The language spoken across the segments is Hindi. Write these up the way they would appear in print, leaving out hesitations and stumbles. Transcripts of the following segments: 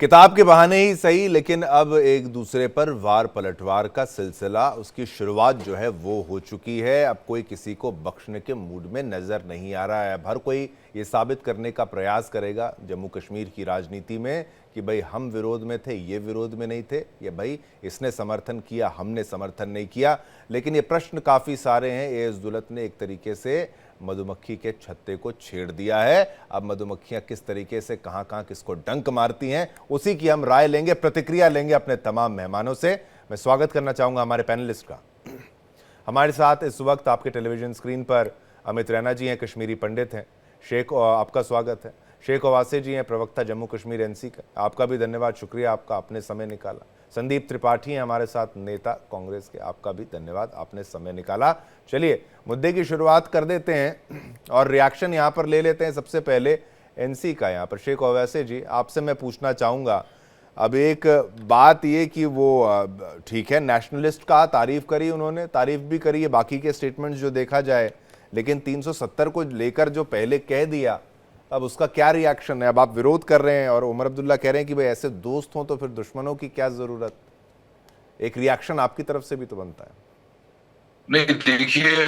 किताब के बहाने ही सही, लेकिन अब एक दूसरे पर वार पलटवार का सिलसिला, उसकी शुरुआत जो है वो हो चुकी है। अब कोई किसी को बख्शने के मूड में नजर नहीं आ रहा है। अब हर कोई ये साबित करने का प्रयास करेगा जम्मू कश्मीर की राजनीति में कि भाई हम विरोध में थे, ये विरोध में नहीं थे, या भाई इसने समर्थन किया, हमने समर्थन नहीं किया। लेकिन ये प्रश्न काफ़ी सारे हैं। एएस दुलत ने एक तरीके से मधुमक्खी के छत्ते को छेड़ दिया है। अब मधुमक्खियां किस तरीके से कहां कहां किसको डंक मारती हैं, उसी की हम राय लेंगे, प्रतिक्रिया लेंगे अपने तमाम मेहमानों से। मैं स्वागत करना चाहूंगा हमारे पैनलिस्ट का। हमारे साथ इस वक्त आपके टेलीविजन स्क्रीन पर अमित रैना जी हैं, कश्मीरी पंडित हैं। शेख, आपका स्वागत है। शेख ओवासे जी हैं, प्रवक्ता जम्मू कश्मीर एनसी का। आपका भी धन्यवाद, शुक्रिया आपका, आपने समय निकाला। संदीप त्रिपाठी हैं हमारे साथ, नेता कांग्रेस के। आपका भी धन्यवाद, आपने समय निकाला। चलिए मुद्दे की शुरुआत कर देते हैं और रिएक्शन यहाँ पर ले लेते हैं। सबसे पहले एनसी का यहाँ पर शेख ओवैसी जी, आपसे मैं पूछना चाहूँगा। अब एक बात ये कि वो ठीक है, नेशनलिस्ट का तारीफ करी उन्होंने, तारीफ भी करी है बाकी के स्टेटमेंट्स जो देखा जाए, लेकिन 370 को लेकर जो पहले कह दिया, अब उसका क्या रिएक्शन है? अब आप विरोध कर रहे हैं और उमर अब्दुल्ला कह रहे हैं कि भाई ऐसे दोस्त हों तो फिर दुश्मनों की क्या जरूरत। एक रिएक्शन आपकी तरफ से भी तो बनता है। नहीं, देखिए,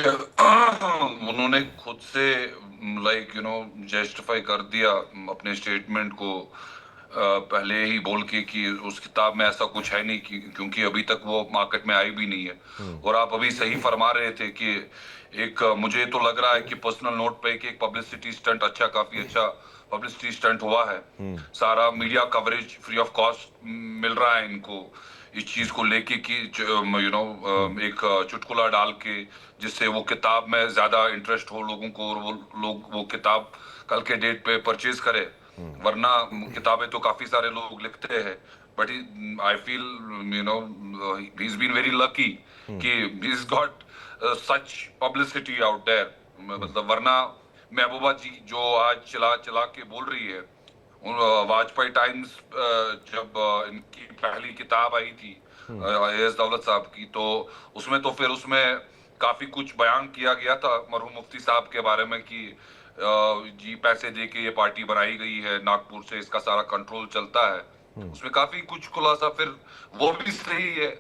उन्होंने खुद से जस्टिफाई कर दिया अपने स्टेटमेंट को, पहले ही बोल के कि उस किताब में ऐसा कुछ है नहीं, क्योंकि अभी तक वो मार्केट में आई भी नहीं है। और आप अभी सही फरमा रहे थे कि एक मुझे तो लग रहा है कि पर्सनल नोट पे एक पब्लिसिटी स्टंट, काफी अच्छा पब्लिसिटी स्टंट हुआ है। सारा media coverage free of cost मिल रहा है इनको इस चीज को लेके कि एक चुटकुला डाल के, जिससे वो किताब में ज्यादा इंटरेस्ट हो लोगों को और वो लोग वो किताब कल के डेट पे परचेज करे। वरना किताबें तो काफी सारे लोग लिखते हैं, but I feel he is been very lucky कि he is got such publicity out there. मतलब वरना महबूबा जी जो आज चला चला के बोल रही है, वाजपेयी टाइम्स, जब इनकी पहली किताब आई थी एएस दौलत साहब की, तो उसमें काफी कुछ बयान किया गया था मरहूम मुफ्ती साहब के बारे में कि जी पैसे दे के ये पार्टी बनाई गई है, नागपुर से इसका सारा कंट्रोल चलता है। उसमें काफी कुछ खुलासा, फिर वो भी सही है।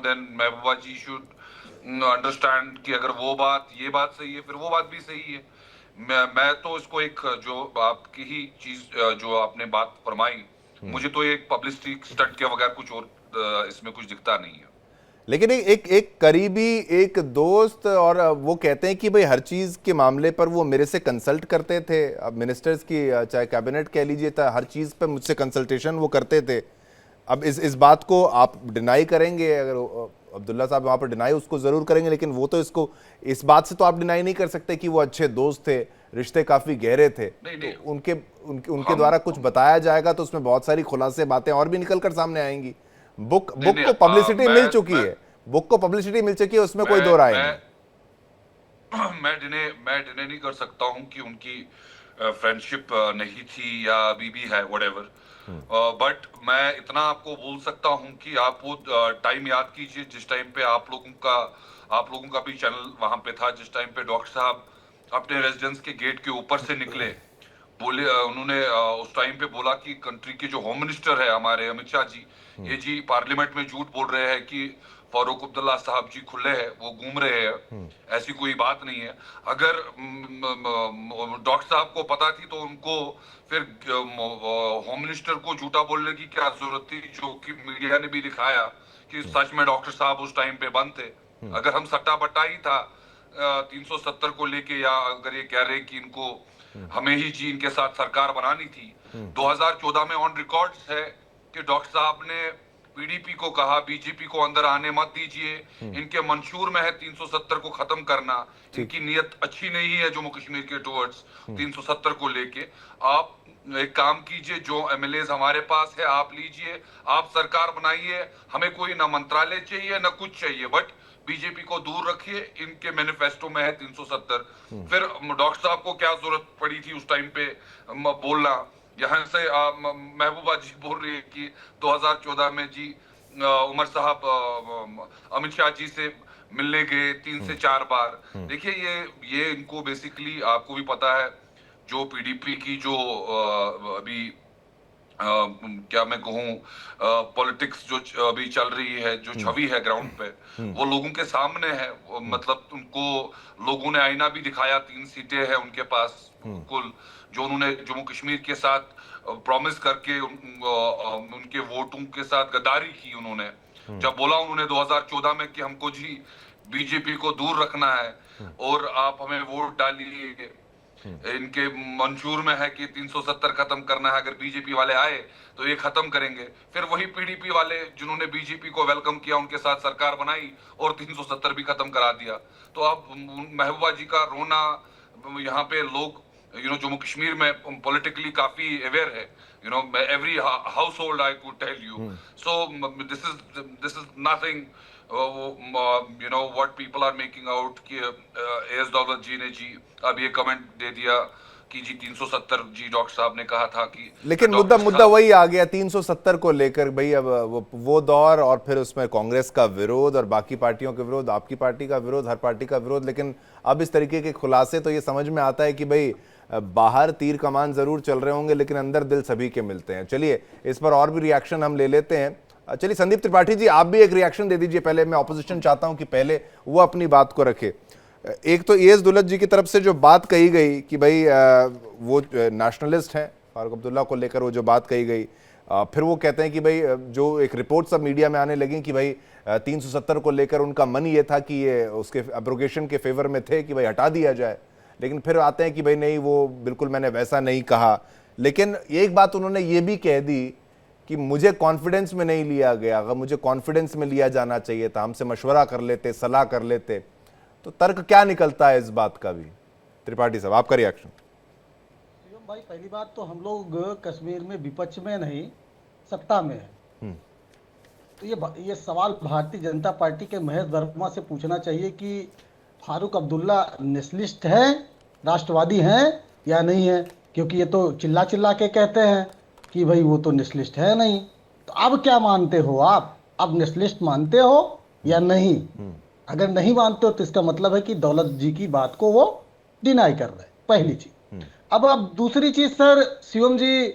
Then Mehbooba ji should understand कि अगर ये बात सही है, फिर वो बात भी सही है। मैं तो इसको एक, जो आपकी ही चीज, जो आपने बात फरमाई, मुझे तो एक पब्लिसिटी स्टंट के बगैर कुछ और इसमें कुछ दिखता नहीं है। लेकिन एक करीबी, एक दोस्त, और वो कहते हैं कि भाई हर चीज़ के मामले पर वो मेरे से कंसल्ट करते थे। अब मिनिस्टर्स की, चाहे कैबिनेट कह लीजिए, था हर चीज़ पर मुझसे कंसल्टेशन वो करते थे। अब इस बात को आप डिनाई करेंगे? अगर अब्दुल्ला साहब वहाँ पर डिनाई उसको ज़रूर करेंगे, लेकिन वो तो इस बात से तो आप डिनाई नहीं कर सकते कि वो अच्छे दोस्त थे, रिश्ते काफ़ी गहरे थे। नहीं तो नहीं, उनके उनके उनके द्वारा कुछ बताया जाएगा तो उसमें बहुत सारी खुलासे बातें और भी निकल कर सामने आएंगी। बुक नहीं बुक नहीं, को पब्लिसिटी मिल चुकी मैं है। बुक को पब्लिसिटी मिल चुकी है, उसमें कोई दो मैं राय नहीं। मैं मैं डिने नहीं कर सकता हूं कि उनकी फ्रेंडशिप नहीं थी या अभी भी है, व्हाटएवर। बट मैं इतना आपको बोल सकता हूं कि आप वो टाइम याद कीजिए जिस टाइम पे आप लोगों का भी चैनल वहां पे था, जिस टाइम पे डॉक्टर साहब अपने रेजिडेंस के गेट के ऊपर से निकले, बोले, उन्होंने उस टाइम पे बोला कि कंट्री के जो होम मिनिस्टर है हमारे अमित शाह जी, ये जी पार्लियामेंट में झूठ बोल रहे हैं कि फारूक अब्दुल्ला साहब जी खुले हैं, वो घूम रहे हैं, ऐसी कोई बात नहीं है। अगर डॉक्टर साहब को पता थी तो उनको फिर होम मिनिस्टर को झूठा बोलने की क्या जरूरत थी, जो कि मीडिया ने भी दिखाया कि सच में डॉक्टर साहब उस टाइम पे बंद थे। अगर हम सट्टा बट्टा ही था 370 को लेके, या अगर ये कह रहे कि इनको हमें ही जी इनके साथ सरकार बनानी थी, 2014 में ऑन रिकॉर्ड्स है कि डॉक्टर साहब ने पीडीपी को कहा बीजेपी को अंदर आने मत दीजिए, इनके मंशूर में है 370 को खत्म करना, इनकी नीयत अच्छी नहीं है जम्मू कश्मीर के टुवर्ड्स 370 को लेके। आप एक काम कीजिए, जो एमएलए हमारे पास है आप लीजिए, आप सरकार बनाइए, हमें कोई ना मंत्रालय चाहिए ना कुछ चाहिए, बट बीजेपी को दूर रखिए, इनके मैनिफेस्टो में है 370। फिर डॉक्टर साहब को क्या जरूरत पड़ी थी उस टाइम पे बोलना? यहाँ से महबूबा जी बोल रही है कि 2014 में जी उमर साहब अमित शाह जी से मिलने गए 3 से 4 बार। देखिए, ये इनको बेसिकली, आपको भी पता है, जो पीडीपी की जो अभी क्या मैं कहूँ, पॉलिटिक्स जो अभी चल रही है, जो छवि है ग्राउंड पे, वो लोगों के सामने है। मतलब उनको लोगों ने आईना भी दिखाया, 3 सीटें हैं उनके पास कुल, जो उन्होंने जम्मू कश्मीर के साथ प्रॉमिस करके उनके वोटों के साथ गद्दारी की उन्होंने। जब बोला उन्होंने 2014 में कि हमको जी बीजेपी को दूर रखना है और आप हमें वोट डालिए, इनके मंशूर में है कि 370 खत्म करना है, अगर बीजेपी वाले आए तो ये खत्म करेंगे। फिर वही पीडीपी वाले जिन्होंने बीजेपी को वेलकम किया, उनके साथ सरकार बनाई और 370 भी खत्म करा दिया। तो अब महबूबा जी का रोना, यहाँ पे लोग जम्मू कश्मीर में पॉलिटिकली काफी अवेयर है, every household I could tell you. So this is nothing, what people are making out कि एस दौलत जी ने जी अब ये कमेंट दे दिया कि जी 370 जी डॉक्टर साहब ने कहा था कि, लेकिन मुद्दा वही आ गया 370 को लेकर भाई। अब वो दौर और फिर उसमें कांग्रेस का विरोध और बाकी पार्टियों के विरोध, आपकी पार्टी का विरोध, हर पार्टी का विरोध। लेकिन अब इस तरीके के खुलासे तो ये समझ में आता है कि भाई बाहर तीर कमान जरूर चल रहे होंगे लेकिन अंदर दिल सभी के मिलते हैं। चलिए इस पर और भी रिएक्शन हम ले लेते हैं। चलिए संदीप त्रिपाठी जी, आप भी एक रिएक्शन दे दीजिए। पहले मैं ऑपोजिशन चाहता हूं कि पहले वो अपनी बात को रखे। एक तो एस दौलत जी की तरफ से जो बात कही गई कि भाई वो नेशनलिस्ट हैं, फारूक अब्दुल्ला को लेकर वो जो बात कही गई, फिर वो कहते हैं कि भाई जो एक रिपोर्ट सब मीडिया में आने लगी कि भाई 370 को लेकर उनका मन ये था कि ये उसके एब्रोगेशन के फेवर में थे कि भाई हटा दिया जाए, लेकिन फिर आते हैं कि भाई नहीं, वो बिल्कुल मैंने वैसा नहीं कहा। लेकिन एक बात उन्होंने ये भी कह दी कि मुझे कॉन्फिडेंस में नहीं लिया गया, अगर मुझे कॉन्फिडेंस में लिया जाना चाहिए था, हमसे मशवरा कर लेते, सलाह कर लेते। तो तर्क क्या निकलता है इस बात का भी? त्रिपाठी साहब, आपका रिएक्शन। भाई पहली बात तो हम लोग कश्मीर में विपक्ष में नहीं, सत्ता में है। तो ये सवाल भारतीय जनता पार्टी के महेश वर्मा से पूछना चाहिए कि फारूक अब्दुल्ला नेशनलिस्ट है, राष्ट्रवादी हैं या नहीं है, क्योंकि ये तो चिल्ला चिल्ला के कहते हैं कि भाई वो तो नेशनलिस्ट है नहीं। तो अब क्या मानते हो आप? अब नेशनलिस्ट मानते हो या नहीं? अगर नहीं मानते हो तो इसका मतलब है कि दौलत जी की बात को वो डिनाई कर रहे हैं, पहली चीज। अब दूसरी चीज सर, शिवम जी,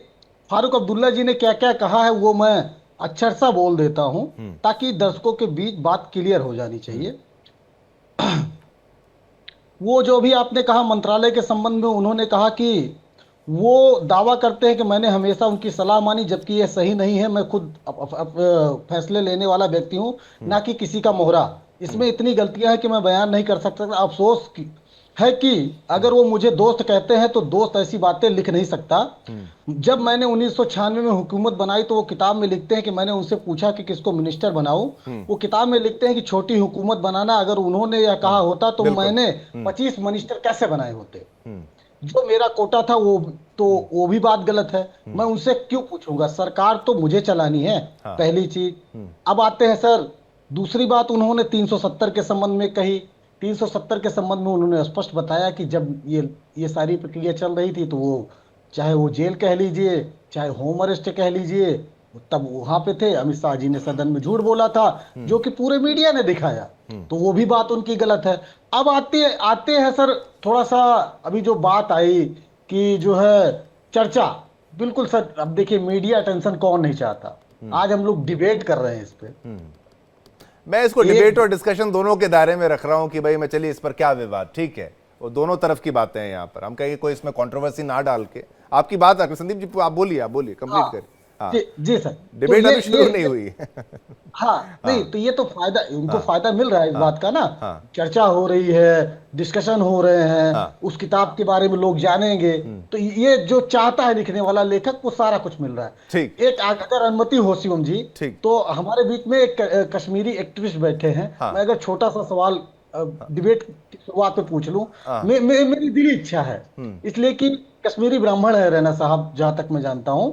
फारूक अब्दुल्ला जी ने क्या क्या कहा है वो मैं अक्षर सा बोल देता हूं ताकि दर्शकों के बीच बात क्लियर हो जानी चाहिए। वो जो भी आपने कहा मंत्रालय के संबंध में, उन्होंने कहा कि वो दावा करते हैं कि मैंने हमेशा उनकी सलाह मानी, जबकि ये सही नहीं है। मैं खुद फैसले लेने वाला व्यक्ति हूं, ना कि किसी का मोहरा। इसमें इतनी गलतियां हैं कि मैं बयान नहीं कर सकता। अफसोस है कि अगर वो मुझे दोस्त कहते हैं तो दोस्त ऐसी बातें लिख नहीं सकता। जब मैंने 1996 में हुकूमत बनाई तो वो किताब में लिखते हैं कि मैंने उनसे पूछा कि किसको मिनिस्टर बनाऊं। वो किताब में लिखते हैं कि छोटी हुकूमत बनाना, अगर उन्होंने यह कहा होता तो मैंने 25 मिनिस्टर कैसे बनाए होते। जो मेरा कोटा था वो भी बात गलत है। मैं उनसे क्यों पूछूंगा? सरकार तो मुझे चलानी है, पहली चीज। अब आते हैं सर, दूसरी बात उन्होंने 370 के संबंध में कही। 370 के संबंध में उन्होंने स्पष्ट बताया कि जब ये सारी प्रक्रिया चल रही थी तो वो चाहे वो जेल कह लीजिए, चाहे होम अरेस्ट कह लीजिए, तब वहां पे थे। अमित शाह जी ने सदन में झूठ बोला था, जो कि पूरे मीडिया ने दिखाया, तो वो भी बात उनकी गलत है। अब आते हैं सर, थोड़ा सा अभी जो बात आई कि जो है चर्चा, बिल्कुल सर। अब देखिए, मीडिया अटेंशन कौन नहीं चाहता। आज हम लोग डिबेट कर रहे हैं इस पे। मैं इसको डिबेट और डिस्कशन दोनों के दायरे में रख रहा हूं कि भाई मैं चलिए इस पर क्या विवाद, ठीक है, वो दोनों तरफ की बातें हैं। यहाँ पर हम कहेंगे कोई इसमें कंट्रोवर्सी ना डाल के आपकी बात रखें। संदीप जी आप बोलिए कंप्लीट करिए। हाँ जी सर, डिबेट अभी शुरू नहीं हुई। हाँ नहीं, तो ये तो फायदा उनको फायदा मिल रहा है इस बात का ना। चर्चा हो रही है, डिस्कशन हो रहे हैं, उस किताब के बारे में लोग जानेंगे। तो ये जो चाहता है लिखने वाला लेखक, वो सारा कुछ मिल रहा है। ठीक, एक अगर अनुमति हो शिवम जी, तो हमारे बीच में एक कश्मीरी एक्टिविस्ट बैठे हैं। मैं अगर छोटा सा सवाल डिबेट की शुरुआत में पूछ लूं, मेरी दिली इच्छा है, इसलिए कि कश्मीरी ब्राह्मण है रैना साहब, जहां तक मैं जानता हूं।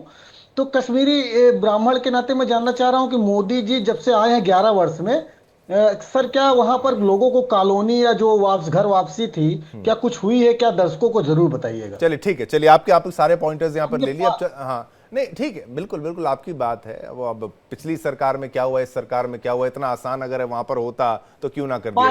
तो कश्मीरी ब्राह्मण के नाते मैं जानना चाह रहा हूं कि मोदी जी जब से आए हैं 11 वर्ष में, सर क्या वहां पर लोगों को कॉलोनी या जो घर वापसी थी, क्या कुछ हुई है? क्या दर्शकों को जरूर बताइएगा। चलिए ठीक है, चलिए आपके सारे पॉइंटर्स यहाँ पर ले लिए। हाँ नहीं ठीक है, बिल्कुल बिल्कुल आपकी बात है। वो अब पिछली सरकार में क्या हुआ, इस सरकार में क्या हुआ, इतना आसान अगर वहां पर होता तो क्यों ना कर दिया।